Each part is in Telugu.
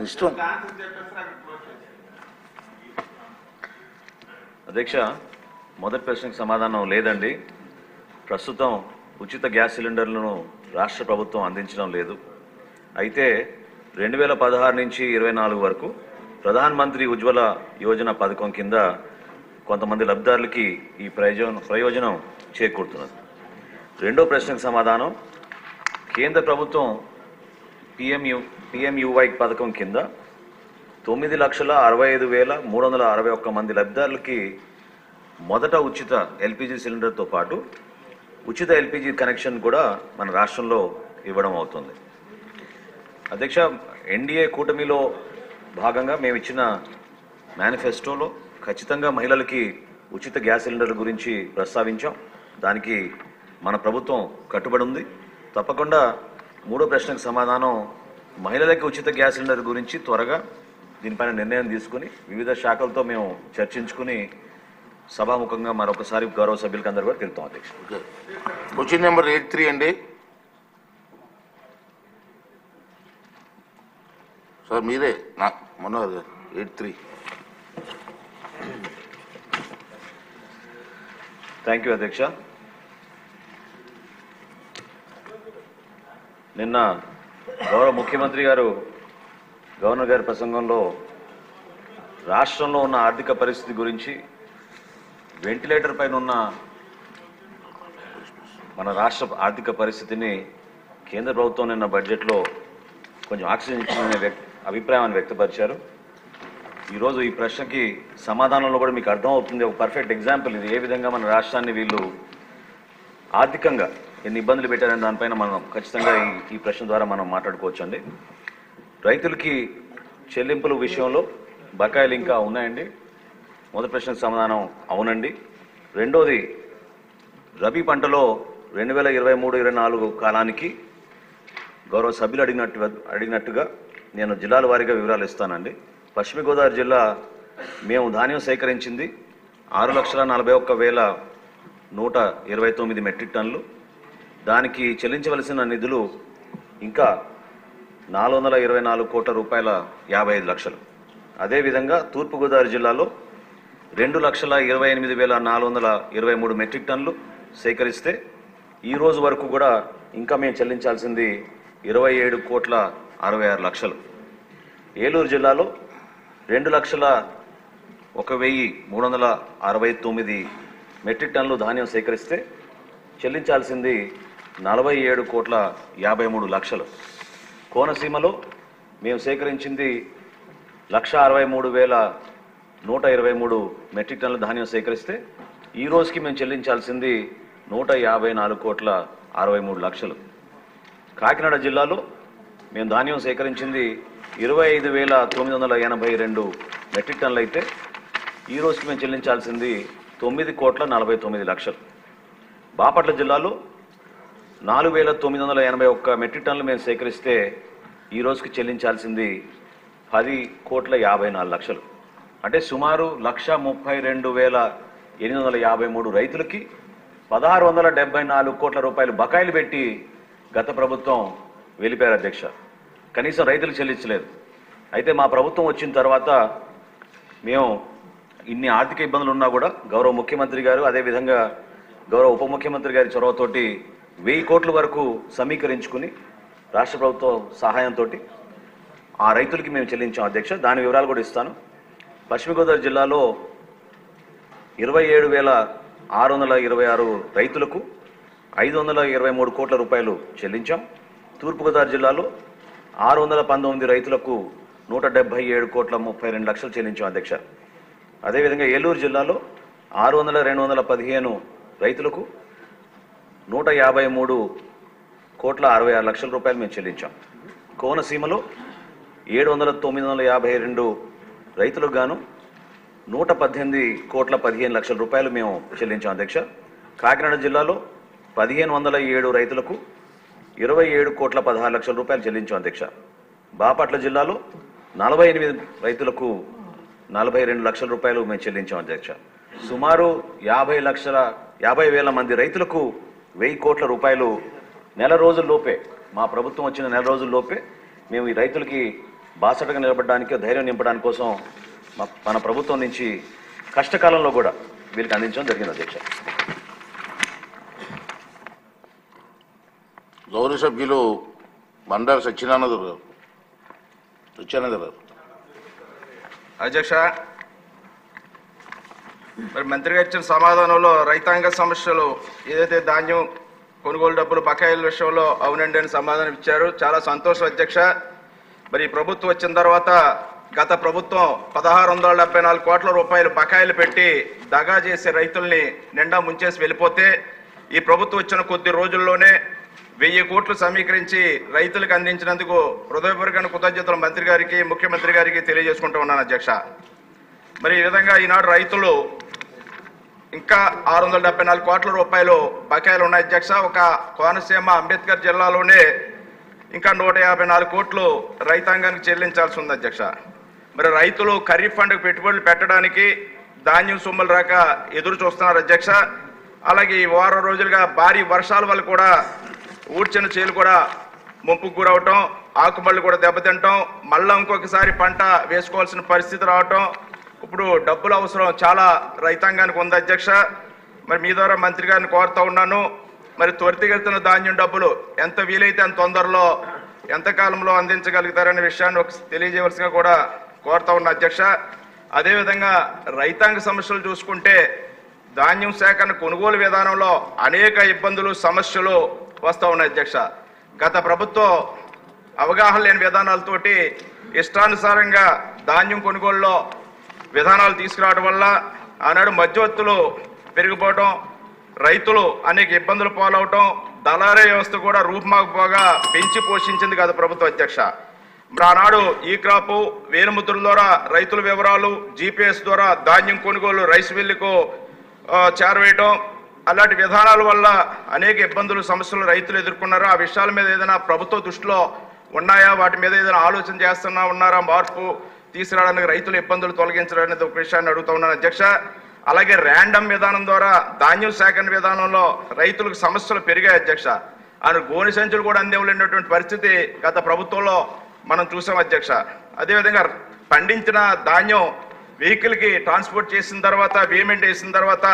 ఇష్టం. అధ్యక్ష, మొదటి ప్రశ్నకు సమాధానం లేదండి. ప్రస్తుతం ఉచిత గ్యాస్ సిలిండర్లను రాష్ట్ర ప్రభుత్వం అందించడం లేదు. అయితే 2016 నుంచి 24 వరకు ప్రధాన్ మంత్రి ఉజ్వల యోజన పథకం కింద కొంతమంది లబ్ధిదారులకి ఈ ప్రయోజనం చేకూరుతున్నది. రెండో ప్రశ్నకు సమాధానం, కేంద్ర ప్రభుత్వం పిఎంయువై పథకం కింద 9,65,361 మంది లబ్ధిదారులకి మొదట ఉచిత ఎల్పిజి సిలిండర్తో పాటు ఉచిత ఎల్పిజి కనెక్షన్ కూడా మన రాష్ట్రంలో ఇవ్వడం అవుతుంది. అధ్యక్ష, ఎన్డీఏ కూటమిలో భాగంగా మేము ఇచ్చిన మేనిఫెస్టోలో ఖచ్చితంగా మహిళలకి ఉచిత గ్యాస్ సిలిండర్ గురించి ప్రస్తావించాం. దానికి మన ప్రభుత్వం కట్టుబడి ఉంది. తప్పకుండా మూడో ప్రశ్నకు సమాధానం, మహిళలకి ఉచిత గ్యాస్ సిలిండర్ గురించి త్వరగా దీనిపైన నిర్ణయం తీసుకుని వివిధ శాఖలతో మేము చర్చించుకుని సభాముఖంగా మరొకసారి గౌరవ సభ్యులకి అందరూ కూడా తెలుపుతాం. అధ్యక్ష, క్వశ్చన్ నెంబర్ 83 అండి. సార్ మీరే మనోహర్ గారు 83. థ్యాంక్ యూ అధ్యక్ష. నిన్న గౌరవ ముఖ్యమంత్రి గారు గవర్నర్ గారి ప్రసంగంలో రాష్ట్రంలో ఉన్న ఆర్థిక పరిస్థితి గురించి, వెంటిలేటర్ పైన ఉన్న మన రాష్ట్ర ఆర్థిక పరిస్థితిని కేంద్ర ప్రభుత్వం నిన్న బడ్జెట్లో కొంచెం ఆక్సిజన్ అభిప్రాయాన్ని వ్యక్తపరిచారు. ఈరోజు ఈ ప్రశ్నకి సమాధానంలో కూడా మీకు అర్థమవుతుంది. ఒక పర్ఫెక్ట్ ఎగ్జాంపుల్ ఇది, ఏ విధంగా మన రాష్ట్రాన్ని వీళ్ళు ఆర్థికంగా ఎన్ని ఇబ్బందులు పెట్టారనే దానిపైన మనం ఖచ్చితంగా ఈ ప్రశ్న ద్వారా మనం మాట్లాడుకోవచ్చు అండి. రైతులకి చెల్లింపుల విషయంలో బకాయిలు ఇంకా ఉన్నాయండి. మొదటి ప్రశ్నకు సమాధానం అవునండి. రెండోది, రబీ పంటలో 2023-24 కాలానికి గౌరవ సభ్యులు అడిగినట్టుగా నేను జిల్లాల వారీగా వివరాలు ఇస్తానండి. పశ్చిమ గోదావరి జిల్లా మేము ధాన్యం సేకరించింది 6,41,129 మెట్రిక్ టన్నులు. దానికి చెల్లించవలసిన నిధులు ఇంకా 424 కోట్ల రూపాయల 55 లక్షలు. అదేవిధంగా తూర్పుగోదావరి జిల్లాలో 2,28,423 మెట్రిక్ టన్నులు సేకరిస్తే ఈ రోజు వరకు కూడా ఇంకా మేము చెల్లించాల్సింది 27 కోట్ల 66 లక్షలు. ఏలూరు జిల్లాలో 2,01,369 మెట్రిక్ టన్నులు ధాన్యం సేకరిస్తే చెల్లించాల్సింది 47 కోట్ల 53 లక్షలు. కోనసీమలో మేము సేకరించింది 1,63,123 మెట్రిక్ టన్నుల ధాన్యం సేకరిస్తే ఈ రోజుకి మేము చెల్లించాల్సింది 154 కోట్ల 63 లక్షలు. కాకినాడ జిల్లాలో మేము ధాన్యం సేకరించింది 25,982 మెట్రిక్ టన్నులు అయితే ఈ రోజుకి మేము చెల్లించాల్సింది 9 కోట్ల 49 లక్షలు. బాపట్ల జిల్లాలో 4,981 మెట్రిక్ టన్నులు మేము సేకరిస్తే ఈ రోజుకి చెల్లించాల్సింది 10 కోట్ల 54 లక్షలు. అంటే సుమారు 132,853 రైతులకి 1,674 కోట్ల రూపాయలు బకాయిలు పెట్టి గత ప్రభుత్వం వెళ్ళిపోయారు అధ్యక్ష. కనీసం రైతులు చెల్లించలేదు. అయితే మా ప్రభుత్వం వచ్చిన తర్వాత మేము ఇన్ని ఆర్థిక ఇబ్బందులు ఉన్నా కూడా గౌరవ ముఖ్యమంత్రి గారు, అదేవిధంగా గౌరవ ఉప ముఖ్యమంత్రి గారి చొరవతోటి 1000 కోట్ల వరకు సమీకరించుకుని రాష్ట్ర ప్రభుత్వ సహాయంతో ఆ రైతులకి మేము చెల్లించాం అధ్యక్ష. దాని వివరాలు కూడా ఇస్తాను. పశ్చిమ గోదావరి జిల్లాలో 27,626 రైతులకు 523 కోట్ల రూపాయలు చెల్లించాం. తూర్పుగోదావరి జిల్లాలో 619 రైతులకు 177 కోట్ల 32 లక్షలు చెల్లించాం అధ్యక్ష. అదేవిధంగా ఏలూరు జిల్లాలో 215 రైతులకు 153 కోట్ల 66 లక్షల రూపాయలు మేము చెల్లించాం. కోనసీమలో 7,952 రైతులకు గాను 118 కోట్ల 15 లక్షల రూపాయలు మేము చెల్లించాం అధ్యక్ష. కాకినాడ జిల్లాలో 1,507 రైతులకు 27 కోట్ల 16 లక్షల రూపాయలు చెల్లించాం అధ్యక్ష. బాపట్ల జిల్లాలో 48 రైతులకు 42 లక్షల రూపాయలు మేము చెల్లించాం అధ్యక్ష. సుమారు 50,000 మంది రైతులకు 1000 కోట్ల రూపాయలు నెల రోజుల్లోపే, మా ప్రభుత్వం వచ్చిన నెల రోజుల్లోపే మేము ఈ రైతులకి బాసటగా నిలబడడానికి ధైర్యం నింపడానికి కోసం మన ప్రభుత్వం నుంచి కష్టకాలంలో కూడా వీళ్ళకి అందించడం జరిగింది అధ్యక్ష. గౌరవ సభ్యులు బండారు సత్యనారాయణ గారు. అధ్యక్ష, మరి మంత్రిగా ఇచ్చిన సమాధానంలో రైతాంగ సమస్యలు ఏదైతే ధాన్యం కొనుగోలు డబ్బులు బకాయిల విషయంలో అవునండి అని సమాధానం ఇచ్చారు. చాలా సంతోషం అధ్యక్ష. మరి ఈ ప్రభుత్వం వచ్చిన తర్వాత గత ప్రభుత్వం 1674 కోట్ల రూపాయలు బకాయిలు పెట్టి దగా చేసే రైతుల్ని నిండా ముంచేసి వెళ్ళిపోతే ఈ ప్రభుత్వం వచ్చిన కొద్ది రోజుల్లోనే 1000 కోట్లు సమీకరించి రైతులకు అందించినందుకు హృదయపూర్వక కృతజ్ఞతలు మంత్రి గారికి, ముఖ్యమంత్రి గారికి తెలియజేసుకుంటూ ఉన్నాను అధ్యక్ష. మరి ఈ విధంగా ఈనాడు రైతులు ఇంకా 674 కోట్ల రూపాయలు బకాయిలు ఉన్నాయి అధ్యక్ష. ఒక కోనసీమ అంబేద్కర్ జిల్లాలోనే ఇంకా 154 కోట్లు రైతాంగానికి చెల్లించాల్సి ఉంది అధ్యక్ష. మరి రైతులు ఖరీఫ్ ఫండ్కు పెట్టుబడులు పెట్టడానికి ధాన్యం సొమ్ములు రాక ఎదురు చూస్తున్నారు అధ్యక్ష. అలాగే ఈ వారం రోజులుగా భారీ వర్షాల వల్ల కూడా ఊడ్చిన చేలు కూడా ముంపుకు గురవటం, ఆకుమళ్ళు కూడా దెబ్బతింటాం, మళ్ళీ ఇంకొకసారి పంట వేసుకోవాల్సిన పరిస్థితి రావటం, ఇప్పుడు డబ్బుల అవసరం చాలా రైతాంగానికి ఉంది అధ్యక్ష. మరి మీ ద్వారా మంత్రి గారిని కోరుతా ఉన్నాను, మరి త్వరితగతిన ధాన్యం డబ్బులు ఎంత వీలైతే అంత తొందరలో ఎంతకాలంలో అందించగలుగుతారనే విషయాన్ని తెలియజేయవలసిగా కూడా కోరుతా ఉన్నా అధ్యక్ష. అదేవిధంగా రైతాంగ సమస్యలు చూసుకుంటే ధాన్యం సేకరణ కొనుగోలు విధానంలో అనేక ఇబ్బందులు సమస్యలు వస్తూ ఉన్నాయి అధ్యక్ష. గత ప్రభుత్వం అవగాహన లేని విధానాలతోటి ఇష్టానుసారంగా ధాన్యం కొనుగోలులో విధానాలు తీసుకురావడం వల్ల ఆనాడు మధ్యవర్తులు పెరిగిపోవటం, రైతులు అనేక ఇబ్బందులు పాలవటం, దళారీ వ్యవస్థ కూడా రూపుమాకపోగా పెంచి పోషించింది గత ప్రభుత్వం అధ్యక్ష. మరి ఆనాడు ఈ క్రాపు వేలుముద్రల ద్వారా రైతుల వివరాలు, GPS ద్వారా ధాన్యం కొనుగోలు రైస్ మిల్లుకు చేరవేయటం, అలాంటి విధానాల వల్ల అనేక ఇబ్బందులు సమస్యలు రైతులు ఎదుర్కొన్నారు. ఆ విషయాల మీద ఏదైనా ప్రభుత్వ దృష్టిలో ఉన్నాయా, వాటి మీద ఏదైనా ఆలోచన ఉన్నారా, మార్పు తీసుకురావడానికి రైతుల ఇబ్బందులు తొలగించడానికి ఒక విషయాన్ని అడుగుతా ఉన్నాను అధ్యక్ష. అలాగే ర్యాండమ్ విధానం ద్వారా ధాన్యం సేకరణ విధానంలో రైతులకు సమస్యలు పెరిగాయి అధ్యక్ష. ఆయన గోనె సంచులు కూడా అందివ్వలేనటువంటి పరిస్థితి గత ప్రభుత్వంలో మనం చూసాం అధ్యక్ష. అదేవిధంగా పండించిన ధాన్యం వెహికల్కి ట్రాన్స్పోర్ట్ చేసిన తర్వాత, పేమెంట్ వేసిన తర్వాత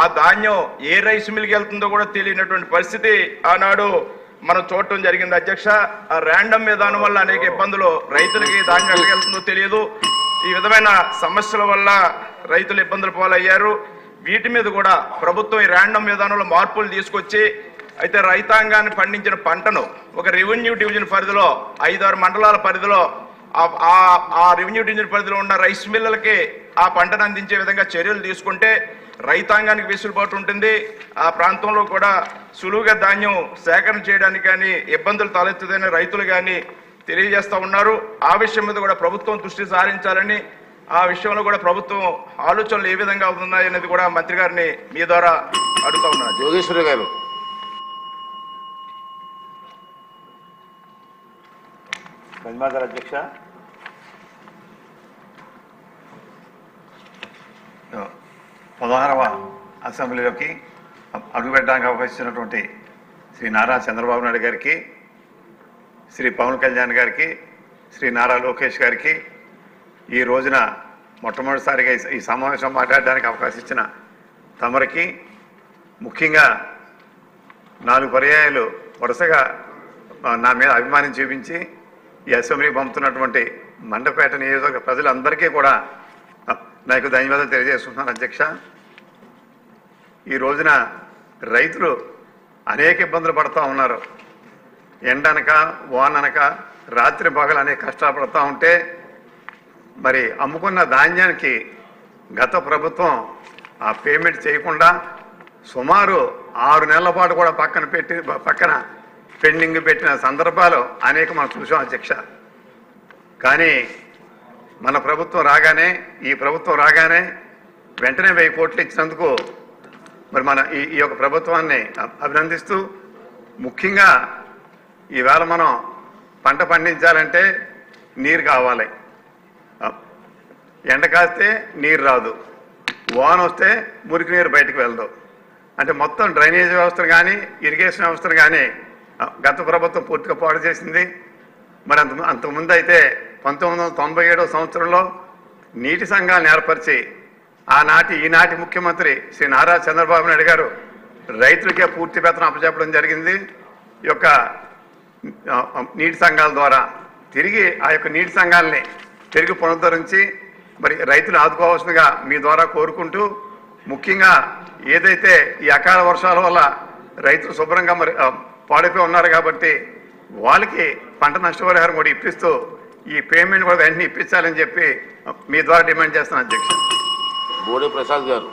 ఆ ధాన్యం ఏ రైస్ మిల్కి వెళ్తుందో కూడా తెలియనటువంటి పరిస్థితి ఆనాడు మనం చూడటం జరిగింది అధ్యక్ష. ఆ ర్యాండమ్ విధానం వల్ల అనేక ఇబ్బందులు, రైతులకి ధాన్యం ఎక్కడికి వెళ్తుందో తెలియదు. ఈ విధమైన సమస్యల వల్ల రైతులు ఇబ్బందులు పాలయ్యారు. వీటి మీద కూడా ప్రభుత్వం ఈ ర్యాండమ్ విధానంలో మార్పులు తీసుకొచ్చి అయితే రైతాంగాన్ని పండించిన పంటను ఒక రెవెన్యూ డివిజన్ పరిధిలో 5-6 మండలాల పరిధిలో ఆ రెవెన్యూ డివిజన్ పరిధిలో ఉన్న రైస్ మిల్లలకి ఆ పంటను అందించే విధంగా చర్యలు తీసుకుంటే రైతాంగానికి వెసులుబాటు ఉంటుంది. ఆ ప్రాంతంలో కూడా సులువుగా ధాన్యం సేకరణ చేయడానికి కానీ ఇబ్బందులు తలెత్తుదని రైతులు కానీ తెలియజేస్తూ ఉన్నారు. ఆ విషయం మీద కూడా ప్రభుత్వం దృష్టి సారించాలని, ఆ విషయంలో కూడా ప్రభుత్వం ఆలోచనలు ఏ విధంగా ఉన్నాయనేది కూడా మంత్రి గారిని మీ ద్వారా అడుగుతా ఉన్నారు. యోగేశ్వరి గారు. ధన్యవాదాలు అధ్యక్ష. పదహారవ అసెంబ్లీలోకి అడుగుపెట్టడానికి అవకాశించినటువంటి శ్రీ నారా చంద్రబాబు నాయుడు గారికి, శ్రీ పవన్ కళ్యాణ్ గారికి, శ్రీ నారా లోకేష్ గారికి ఈ రోజున మొట్టమొదటిసారిగా ఈ సమావేశం మాట్లాడడానికి అవకాశం ఇచ్చిన తమరికి, ముఖ్యంగా 4 పర్యాయాలు వరుసగా నా మీద అభిమానం చూపించి ఈ అసెంబ్లీకి పంపుతున్నటువంటి మండపేట నియోజకవర్గ ప్రజలందరికీ కూడా నాకు ధన్యవాదాలు తెలియజేస్తున్నాను అధ్యక్ష. ఈ రోజున రైతులు అనేక ఇబ్బందులు పడుతూ ఉన్నారు. ఎండనక వాననక రాత్రి పగలు అనేక కష్టాలు పడుతూ ఉంటే మరి అమ్ముకున్న ధాన్యానికి గత ప్రభుత్వం ఆ పేమెంట్ చేయకుండా సుమారు 6 నెలల పాటు కూడా పక్కన పెండింగ్ పెట్టిన సందర్భాలు అనేక మనం చూసాం అధ్యక్ష. కానీ మన ప్రభుత్వం రాగానే, ఈ ప్రభుత్వం రాగానే వెంటనే 1000 కోట్లు ఇచ్చినందుకు మరి మన ఈ యొక్క ప్రభుత్వాన్ని అభినందిస్తూ, ముఖ్యంగా ఈవేళ మనం పంట పండించాలంటే నీరు కావాలి. ఎండ కాస్తే నీరు రాదు, వాన వస్తే మురికి నీరు బయటకు వెళ్దు. అంటే మొత్తం డ్రైనేజ్ వ్యవస్థను కానీ ఇరిగేషన్ వ్యవస్థను కానీ గత ప్రభుత్వం పూర్తిగా పాడు చేసింది. మరి అంతకుముందు అయితే 1997 సంవత్సరంలో నీటి సంఘాలను ఏర్పరిచి ఈనాటి ముఖ్యమంత్రి శ్రీ నారా చంద్రబాబు నాయుడు గారు రైతులకే పూర్తి వేతనం అప్పచెప్పడం జరిగింది. ఈ యొక్క నీటి సంఘాల ద్వారా తిరిగి ఆ యొక్క నీటి సంఘాలని తిరిగి పునరుద్ధరించి మరి రైతులు ఆదుకోవాల్సిందిగా మీ ద్వారా కోరుకుంటూ, ముఖ్యంగా ఏదైతే ఈ అకాల వర్షాల వల్ల రైతులు శుభ్రంగా మరి పాడైపోయి ఉన్నారు కాబట్టి వాళ్ళకి పంట నష్టపరిహారం కూడా ఇప్పిస్తూ ఈ పేమెంట్ కూడా వెంటనే ఇప్పించాలని చెప్పి మీ ద్వారా డిమాండ్ చేస్తున్నాను అధ్యక్ష. బోడే ప్రసాద్ గారు.